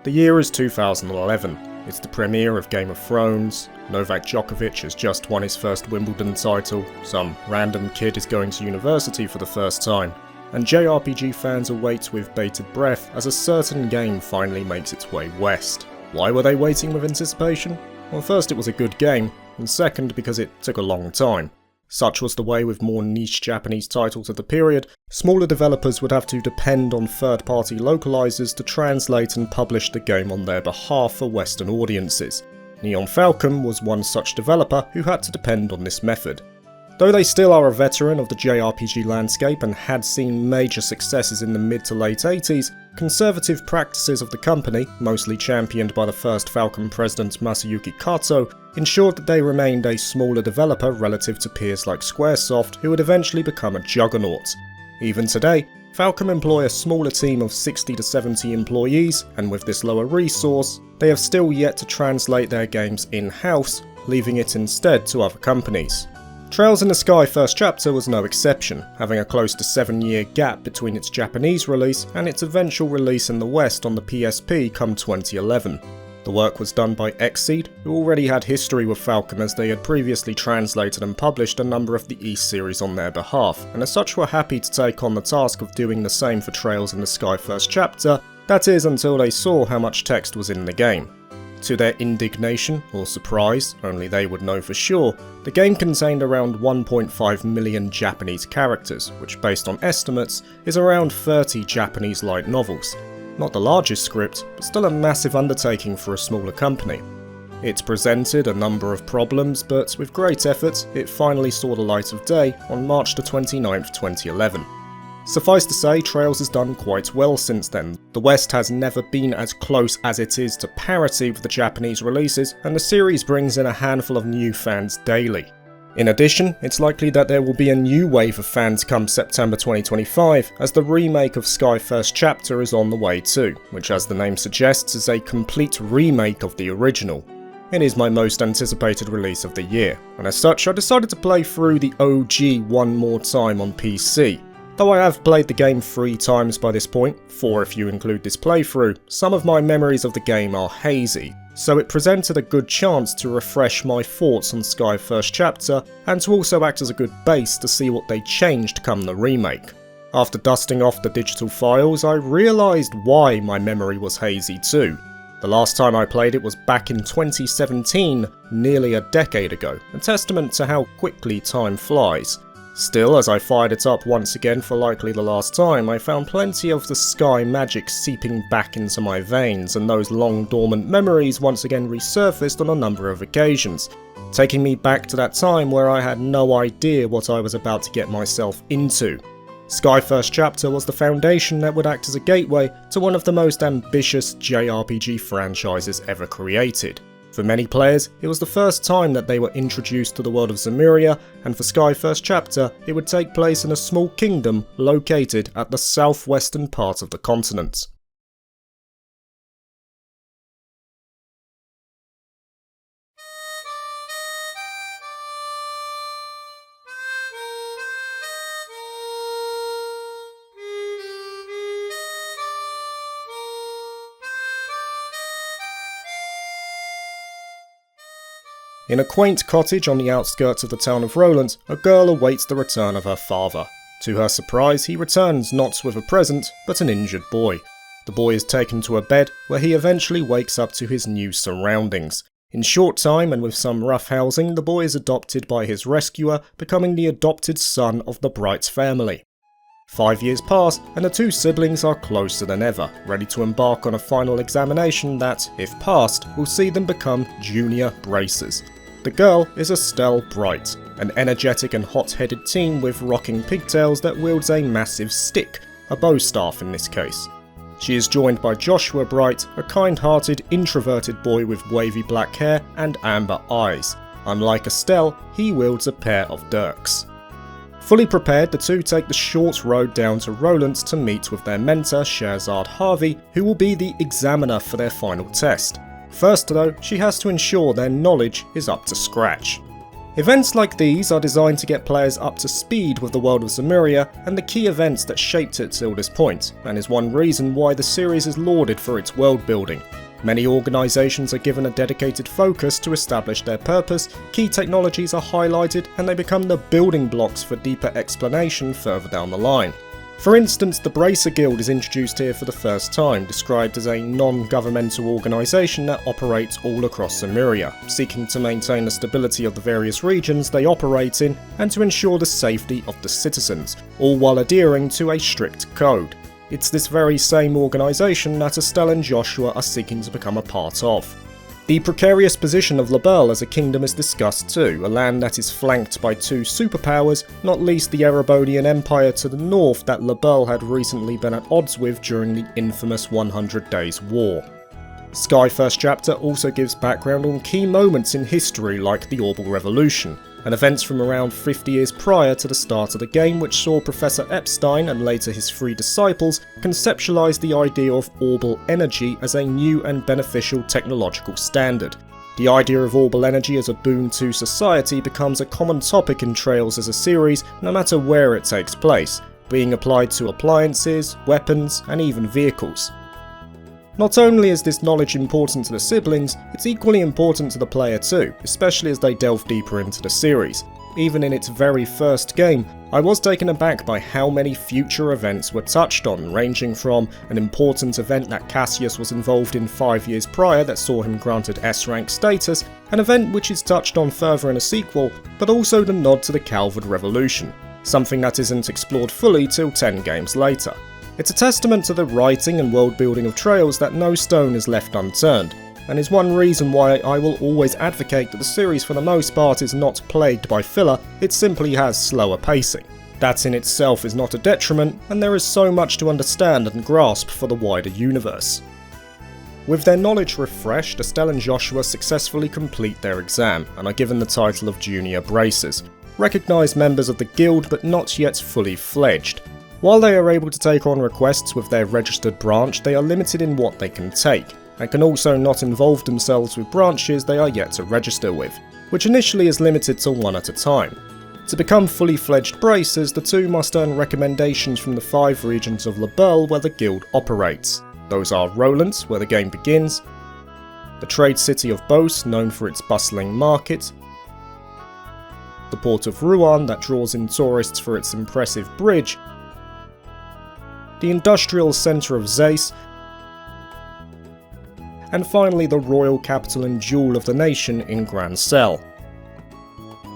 The year is 2011. It's the premiere of Game of Thrones, Novak Djokovic has just won his first Wimbledon title, some random kid is going to university for the first time, and JRPG fans await with bated breath as a certain game finally makes its way west. Why were they waiting with anticipation? Well, first it was a good game, and second because it took a long time. Such was the way with more niche Japanese titles of the period, smaller developers would have to depend on third-party localizers to translate and publish the game on their behalf for Western audiences. Neon Falcon was one such developer who had to depend on this method. Though they still are a veteran of the JRPG landscape and had seen major successes in the mid to late 80s, conservative practices of the company, mostly championed by the first Falcon president Masayuki Kato, ensured that they remained a smaller developer relative to peers like Squaresoft, who would eventually become a juggernaut. Even today, Falcon employ a smaller team of 60 to 70 employees, and with this lower resource, they have still yet to translate their games in-house, leaving it instead to other companies. Trails in the Sky First Chapter was no exception, having a close to 7-year gap between its Japanese release and its eventual release in the West on the PSP come 2011. The work was done by Xseed, who already had history with Falcon as they had previously translated and published a number of the East series on their behalf, and as such were happy to take on the task of doing the same for Trails in the Sky First Chapter, that is until they saw how much text was in the game. To their indignation, or surprise, only they would know for sure, the game contained around 1.5 million Japanese characters, which based on estimates is around 30 Japanese light novels. Not the largest script, but still a massive undertaking for a smaller company. It presented a number of problems, but with great effort, it finally saw the light of day on March 29, 2011. Suffice to say, Trails has done quite well since then. The West has never been as close as it is to parity with the Japanese releases, and the series brings in a handful of new fans daily. In addition, it's likely that there will be a new wave of fans come September 2025, as the remake of Sky First Chapter is on the way too, which as the name suggests is a complete remake of the original. It is my most anticipated release of the year, and as such I decided to play through the OG one more time on PC. Though I have played the game 3 times by this point, 4 if you include this playthrough, some of my memories of the game are hazy, so it presented a good chance to refresh my thoughts on Sky First Chapter, and to also act as a good base to see what they changed come the remake. After dusting off the digital files, I realised why my memory was hazy too. The last time I played it was back in 2017, nearly a decade ago, a testament to how quickly time flies. Still, as I fired it up once again for likely the last time, I found plenty of the Sky magic seeping back into my veins, and those long dormant memories once again resurfaced on a number of occasions, taking me back to that time where I had no idea what I was about to get myself into. Sky First Chapter was the foundation that would act as a gateway to one of the most ambitious JRPG franchises ever created. For many players, it was the first time that they were introduced to the world of Zemuria, and for Sky First Chapter, it would take place in a small kingdom located at the southwestern part of the continent. In a quaint cottage on the outskirts of the town of Roland, a girl awaits the return of her father. To her surprise, he returns not with a present, but an injured boy. The boy is taken to a bed, where he eventually wakes up to his new surroundings. In short time, and with some rough housing, the boy is adopted by his rescuer, becoming the adopted son of the Bright family. 5 years pass, and the two siblings are closer than ever, ready to embark on a final examination that, if passed, will see them become junior bracers. The girl is Estelle Bright, an energetic and hot-headed teen with rocking pigtails that wields a massive stick, a bow staff in this case. She is joined by Joshua Bright, a kind-hearted, introverted boy with wavy black hair and amber eyes. Unlike Estelle, he wields a pair of dirks. Fully prepared, the two take the short road down to Roland to meet with their mentor Sherzad Harvey, who will be the examiner for their final test. First though, she has to ensure their knowledge is up to scratch. Events like these are designed to get players up to speed with the world of Zemuria and the key events that shaped it till this point, and is one reason why the series is lauded for its world building. Many organisations are given a dedicated focus to establish their purpose, key technologies are highlighted, and they become the building blocks for deeper explanation further down the line. For instance, the Bracer Guild is introduced here for the first time, described as a non-governmental organisation that operates all across Zemuria, seeking to maintain the stability of the various regions they operate in and to ensure the safety of the citizens, all while adhering to a strict code. It's this very same organisation that Estelle and Joshua are seeking to become a part of. The precarious position of Labelle as a kingdom is discussed too, a land that is flanked by two superpowers, not least the Erebonian Empire to the north that Labelle had recently been at odds with during the infamous 100 Days War. Sky First Chapter also gives background on key moments in history like the Orbital Revolution, and events from around 50 years prior to the start of the game which saw Professor Epstein and later his 3 disciples conceptualise the idea of Orbital energy as a new and beneficial technological standard. The idea of Orbital energy as a boon to society becomes a common topic in Trails as a series no matter where it takes place, being applied to appliances, weapons, and even vehicles. Not only is this knowledge important to the siblings, it's equally important to the player too, especially as they delve deeper into the series. Even in its very first game, I was taken aback by how many future events were touched on, ranging from an important event that Cassius was involved in 5 years prior that saw him granted S-rank status, an event which is touched on further in a sequel, but also the nod to the Calvard Revolution, something that isn't explored fully till 10 games later. It's a testament to the writing and world building of Trails that no stone is left unturned, and is one reason why I will always advocate that the series for the most part is not plagued by filler, it simply has slower pacing. That in itself is not a detriment, and there is so much to understand and grasp for the wider universe. With their knowledge refreshed, Estelle and Joshua successfully complete their exam, and are given the title of Junior Bracers, recognised members of the guild but not yet fully fledged. While they are able to take on requests with their registered branch, they are limited in what they can take, and can also not involve themselves with branches they are yet to register with, which initially is limited to 1 at a time. To become fully fledged bracers, the two must earn recommendations from the 5 regions of Labelle where the guild operates. Those are Roland, where the game begins, the trade city of Beauce, known for its bustling market, the port of Rouen that draws in tourists for its impressive bridge, the industrial centre of Zeiss, and finally the royal capital and jewel of the nation in Grand Cell.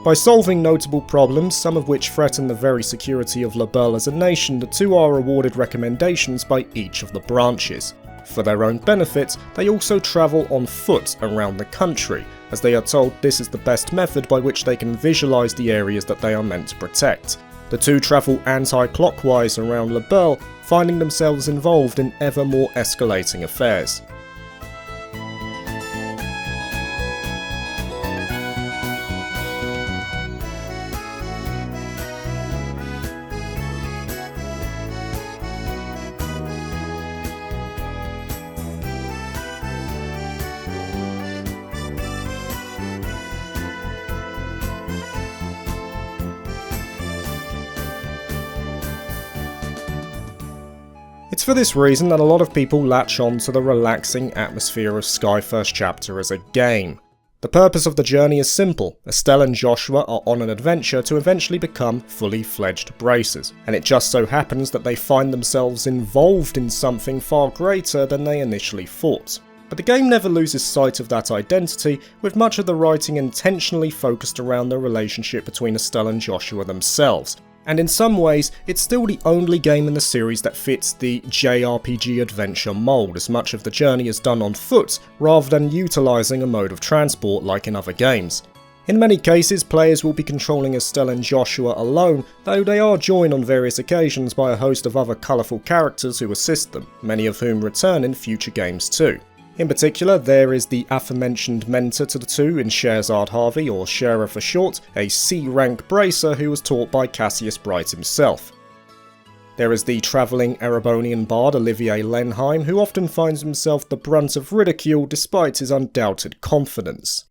By solving notable problems, some of which threaten the very security of Labelle as a nation, the two are awarded recommendations by each of the branches. For their own benefit, they also travel on foot around the country, as they are told this is the best method by which they can visualise the areas that they are meant to protect. The two travel anti-clockwise around Labelle, finding themselves involved in ever more escalating affairs. It's for this reason that a lot of people latch on to the relaxing atmosphere of Sky First Chapter as a game. The purpose of the journey is simple. Estelle and Joshua are on an adventure to eventually become fully fledged bracers, and it just so happens that they find themselves involved in something far greater than they initially thought. But the game never loses sight of that identity, with much of the writing intentionally focused around the relationship between Estelle and Joshua themselves. And in some ways, it's still the only game in the series that fits the JRPG adventure mold, as much of the journey is done on foot, rather than utilising a mode of transport like in other games. In many cases, players will be controlling Estelle and Joshua alone, though they are joined on various occasions by a host of other colourful characters who assist them, many of whom return in future games too. In particular, there is the aforementioned mentor to the two in Scheherazade Harvey, or Scherer for short, a C-rank bracer who was taught by Cassius Bright himself. There is the travelling Erebonian bard Olivier Lenheim, who often finds himself the brunt of ridicule despite his undoubted confidence.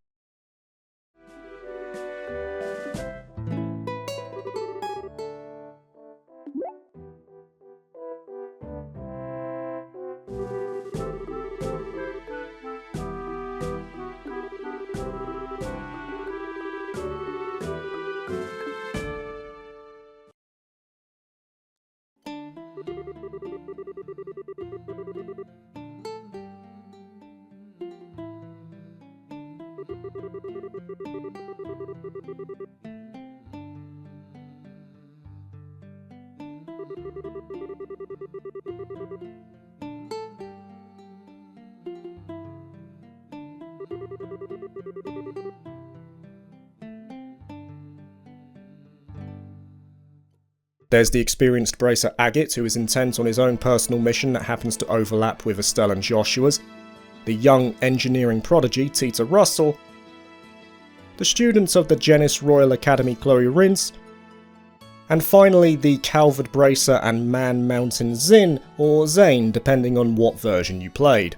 There's the experienced bracer Agate, who is intent on his own personal mission that happens to overlap with Estelle and Joshua's, the young engineering prodigy Tita Russell, the students of the Genis Royal Academy Chloe Rince, and finally the Calvard Bracer and Man Mountain Zin, or Zane, depending on what version you played.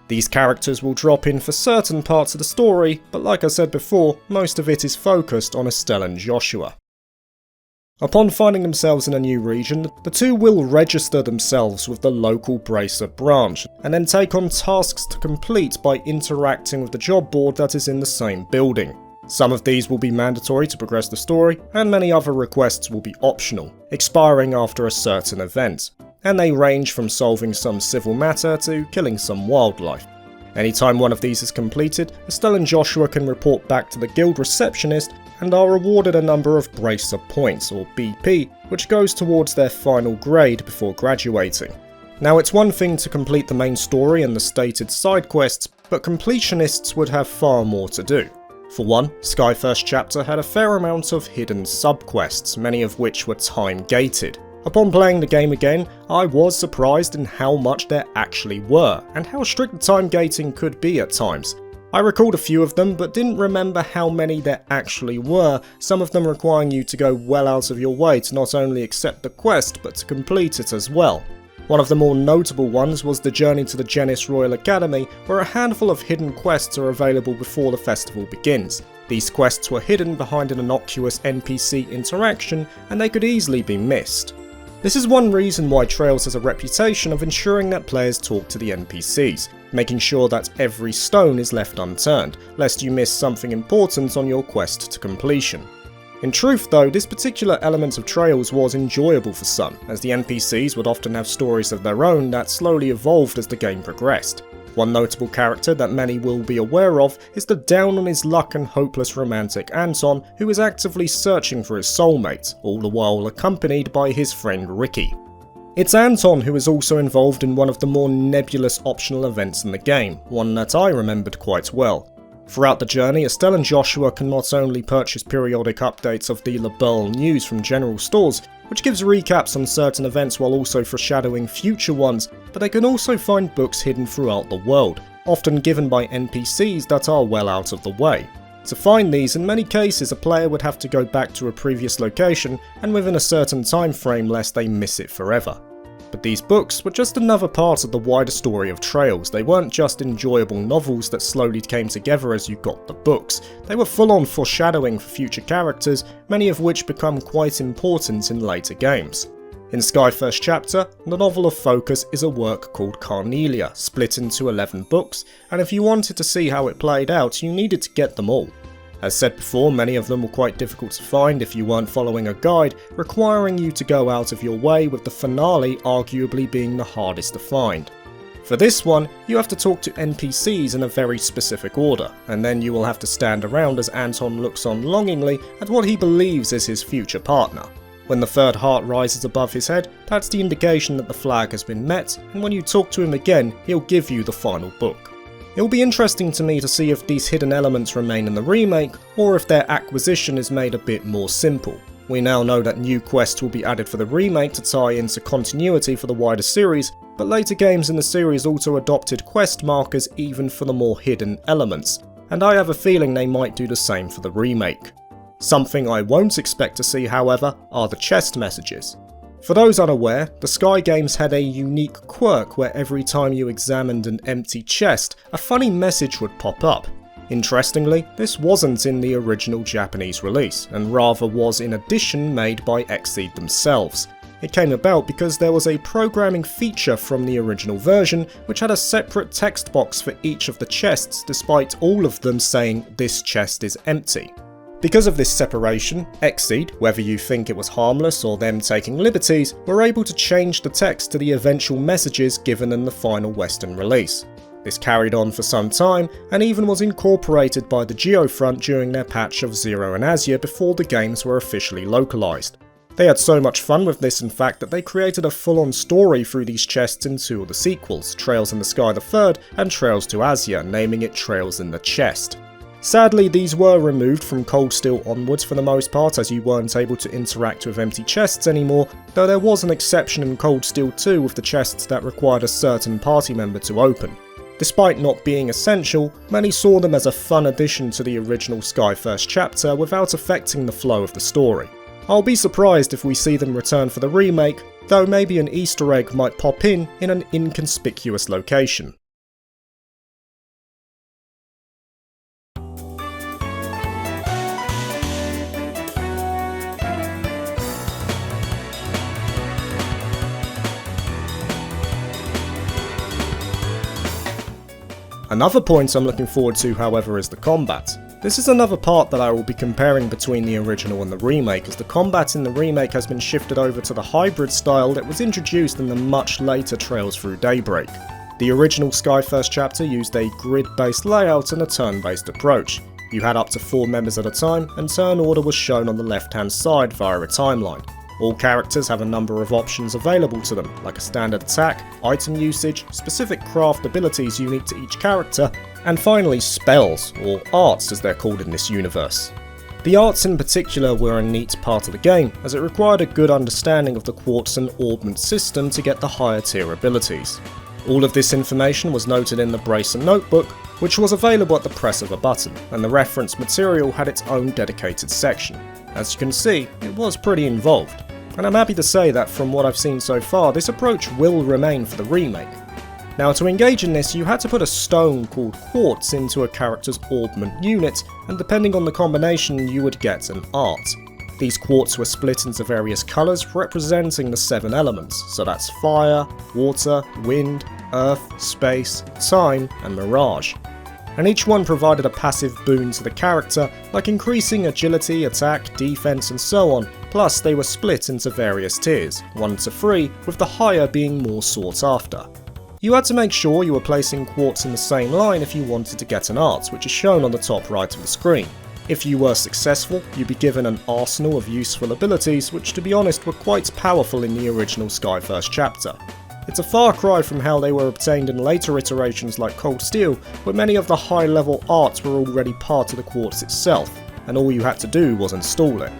These characters will drop in for certain parts of the story, but like I said before, most of it is focused on Estelle and Joshua. Upon finding themselves in a new region, the two will register themselves with the local Bracer branch, and then take on tasks to complete by interacting with the job board that is in the same building. Some of these will be mandatory to progress the story, and many other requests will be optional, expiring after a certain event, and they range from solving some civil matter to killing some wildlife. Anytime one of these is completed, Estelle and Joshua can report back to the guild receptionist and are awarded a number of Bracer points, or BP, which goes towards their final grade before graduating. Now, it's one thing to complete the main story and the stated side quests, but completionists would have far more to do. For one, Sky First Chapter had a fair amount of hidden sub-quests, many of which were time-gated. Upon playing the game again, I was surprised in how much there actually were, and how strict the time gating could be at times. I recalled a few of them, but didn't remember how many there actually were, some of them requiring you to go well out of your way to not only accept the quest, but to complete it as well. One of the more notable ones was the journey to the Genis Royal Academy, where a handful of hidden quests are available before the festival begins. These quests were hidden behind an innocuous NPC interaction, and they could easily be missed. This is one reason why Trails has a reputation of ensuring that players talk to the NPCs, making sure that every stone is left unturned, lest you miss something important on your quest to completion. In truth though, this particular element of Trails was enjoyable for some, as the NPCs would often have stories of their own that slowly evolved as the game progressed. One notable character that many will be aware of is the down on his luck and hopeless romantic Anton, who is actively searching for his soulmate, all the while accompanied by his friend Ricky. It's Anton who is also involved in one of the more nebulous optional events in the game, one that I remembered quite well. Throughout the journey, Estelle and Joshua can not only purchase periodic updates of the LaBelle news from general stores, which gives recaps on certain events while also foreshadowing future ones, but they can also find books hidden throughout the world, often given by NPCs that are well out of the way. To find these, in many cases a player would have to go back to a previous location and within a certain time frame lest they miss it forever. But these books were just another part of the wider story of Trails. They weren't just enjoyable novels that slowly came together as you got the books. They were full-on foreshadowing for future characters, many of which become quite important in later games. In Sky First Chapter, the novel of focus is a work called Carnelia, split into 11 books, and if you wanted to see how it played out, you needed to get them all. As said before, many of them were quite difficult to find if you weren't following a guide, requiring you to go out of your way, with the finale arguably being the hardest to find. For this one, you have to talk to NPCs in a very specific order, and then you will have to stand around as Anton looks on longingly at what he believes is his future partner. When the third heart rises above his head, that's the indication that the flag has been met, and when you talk to him again, he'll give you the final book. It will be interesting to me to see if these hidden elements remain in the remake, or if their acquisition is made a bit more simple. We now know that new quests will be added for the remake to tie into continuity for the wider series, but later games in the series also adopted quest markers even for the more hidden elements, and I have a feeling they might do the same for the remake. Something I won't expect to see, however, are the chest messages. For those unaware, the Sky games had a unique quirk where every time you examined an empty chest, a funny message would pop up. Interestingly, this wasn't in the original Japanese release, and rather was in addition made by Xseed themselves. It came about because there was a programming feature from the original version which had a separate text box for each of the chests, despite all of them saying "this chest is empty." Because of this separation, Xseed, whether you think it was harmless or them taking liberties, were able to change the text to the eventual messages given in the final Western release. This carried on for some time, and even was incorporated by the Geofront during their patch of Zero and Azure before the games were officially localized. They had so much fun with this in fact that they created a full-on story through these chests in 2 of the sequels, Trails in the Sky the Third and Trails to Azure, naming it Trails in the Chest. Sadly, these were removed from Cold Steel onwards for the most part, as you weren't able to interact with empty chests anymore, though there was an exception in Cold Steel 2 with the chests that required a certain party member to open. Despite not being essential, many saw them as a fun addition to the original Sky First chapter without affecting the flow of the story. I'll be surprised if we see them return for the remake, though maybe an Easter egg might pop in an inconspicuous location. Another point I'm looking forward to, however, is the combat. This is another part that I will be comparing between the original and the remake, as the combat in the remake has been shifted over to the hybrid style that was introduced in the much later Trails Through Daybreak. The original Sky First chapter used a grid-based layout and a turn-based approach. You had up to 4 members at a time, and turn order was shown on the left-hand side via a timeline. All characters have a number of options available to them, like a standard attack, item usage, specific craft abilities unique to each character, and finally spells, or arts as they're called in this universe. The arts in particular were a neat part of the game, as it required a good understanding of the quartz and orbment system to get the higher tier abilities. All of this information was noted in the Bracer notebook, which was available at the press of a button, and the reference material had its own dedicated section. As you can see, it was pretty involved, and I'm happy to say that from what I've seen so far, this approach will remain for the remake. Now, to engage in this, you had to put a stone called quartz into a character's orbment unit, and depending on the combination, you would get an art. These quartz were split into various colours representing the 7 elements, so that's fire, water, wind, earth, space, time, and mirage. And each one provided a passive boon to the character, like increasing agility, attack, defense, and so on, plus they were split into various tiers, 1 to 3, with the higher being more sought after. You had to make sure you were placing quartz in the same line if you wanted to get an art, which is shown on the top right of the screen. If you were successful, you'd be given an arsenal of useful abilities, which to be honest were quite powerful in the original Sky First chapter. It's a far cry from how they were obtained in later iterations like Cold Steel, where many of the high level arts were already part of the quartz itself, and all you had to do was install it.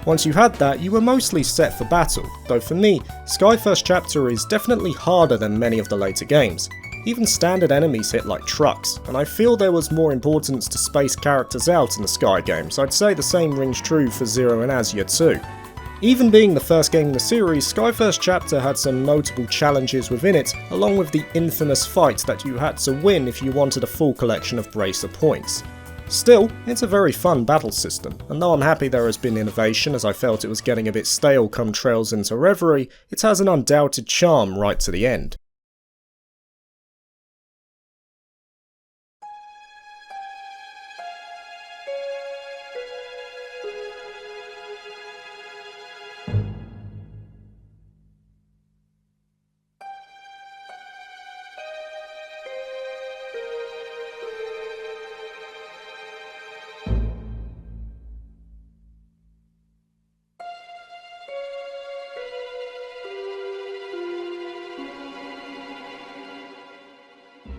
Once you had that, you were mostly set for battle, though for me, Sky First chapter is definitely harder than many of the later games. Even standard enemies hit like trucks, and I feel there was more importance to space characters out in the Sky games. I'd say the same rings true for Zero and Azure too. Even being the first game in the series, Sky First chapter had some notable challenges within it, along with the infamous fight that you had to win if you wanted a full collection of Bracer points. Still, it's a very fun battle system, and though I'm happy there has been innovation as I felt it was getting a bit stale come Trails into Reverie, it has an undoubted charm right to the end.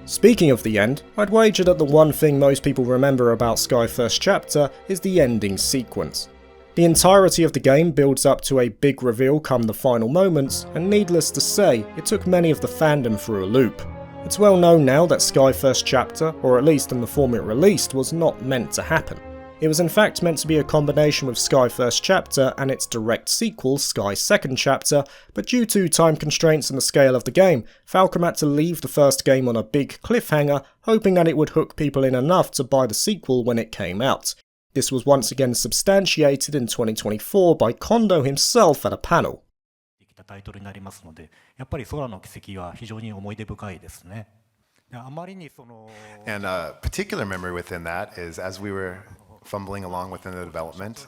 Speaking of the end, I'd wager that the one thing most people remember about Sky First chapter is the ending sequence. The entirety of the game builds up to a big reveal come the final moments, and needless to say, it took many of the fandom through a loop. It's well known now that Sky First chapter, or at least in the form it released, was not meant to happen. It was in fact meant to be a combination with Sky First chapter and its direct sequel, Sky Second chapter, but due to time constraints and the scale of the game, Falcom had to leave the first game on a big cliffhanger, hoping that it would hook people in enough to buy the sequel when it came out. This was once again substantiated in 2024 by Kondo himself at a panel. And a particular memory within that is as we were fumbling along within the development,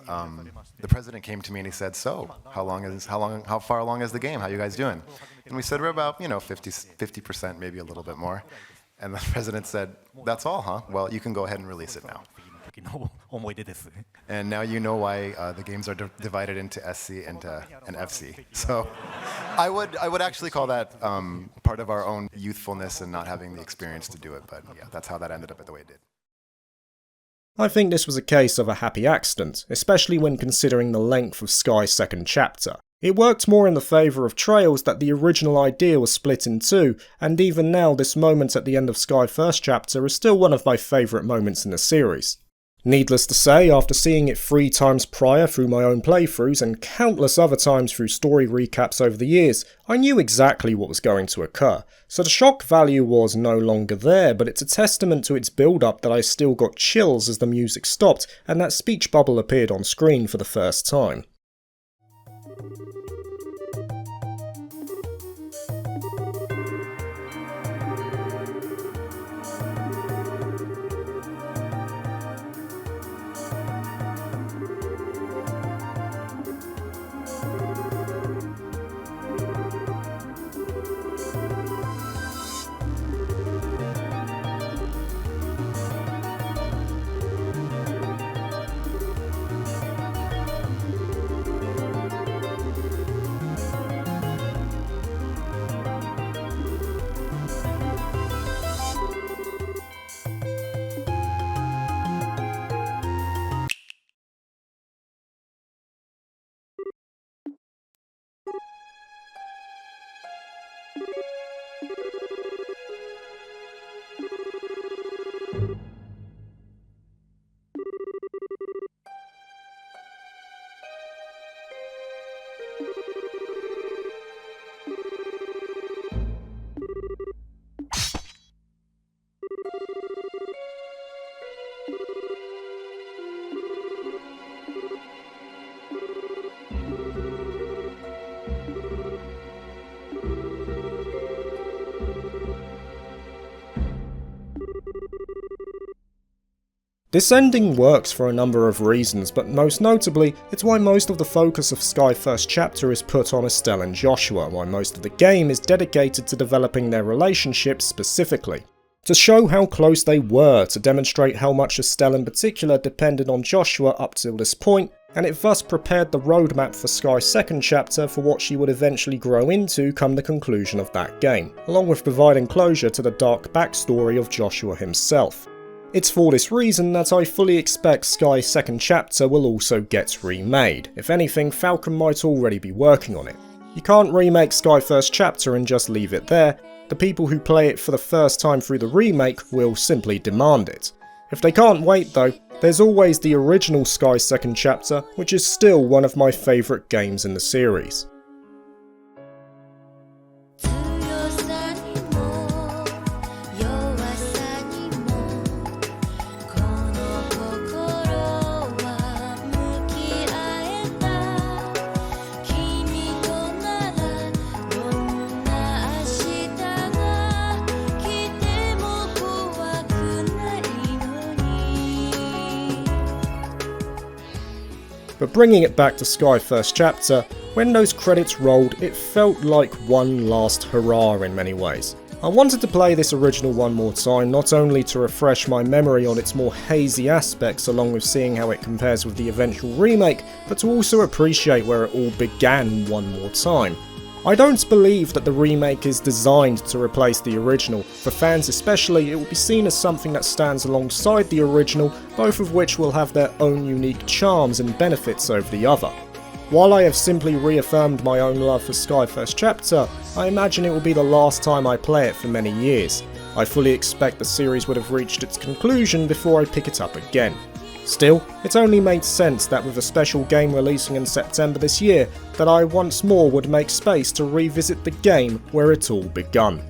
the president came to me and he said, "So, how far along is the game? How you guys doing?" And we said, "We're about 50%, maybe a little bit more." And the president said, "That's all, huh? Well, you can go ahead and release it now." 時の思い出です。 And now you know why the games are divided into SC and FC. So I would actually call that part of our own youthfulness and not having the experience to do it. But yeah, that's how that ended up the way it did. I think this was a case of a happy accident, especially when considering the length of Sky's second chapter. It worked more in the favour of Trails that the original idea was split in two, and even now this moment at the end of Sky's first chapter is still one of my favourite moments in the series. Needless to say, after seeing it 3 times prior through my own playthroughs and countless other times through story recaps over the years, I knew exactly what was going to occur, so the shock value was no longer there, but it's a testament to its build-up that I still got chills as the music stopped and that speech bubble appeared on screen for the first time. This ending works for a number of reasons, but most notably, it's why most of the focus of Sky's first chapter is put on Estelle and Joshua, while most of the game is dedicated to developing their relationship specifically. To show how close they were, to demonstrate how much Estelle in particular depended on Joshua up till this point, and it thus prepared the roadmap for Sky's second chapter for what she would eventually grow into come the conclusion of that game, along with providing closure to the dark backstory of Joshua himself. It's for this reason that I fully expect Sky's second chapter will also get remade. If anything, Falcon might already be working on it. You can't remake Sky's first chapter and just leave it there. The people who play it for the first time through the remake will simply demand it. If they can't wait though, there's always the original Sky's second chapter, which is still one of my favourite games in the series. But bringing it back to Sky's first chapter, when those credits rolled, it felt like one last hurrah in many ways. I wanted to play this original one more time, not only to refresh my memory on its more hazy aspects along with seeing how it compares with the eventual remake, but to also appreciate where it all began one more time. I don't believe that the remake is designed to replace the original. For fans especially, it will be seen as something that stands alongside the original, both of which will have their own unique charms and benefits over the other. While I have simply reaffirmed my own love for Sky's first chapter, I imagine it will be the last time I play it for many years. I fully expect the series would have reached its conclusion before I pick it up again. Still, it only made sense that with a special game releasing in September this year, that I once more would make space to revisit the game where it all begun.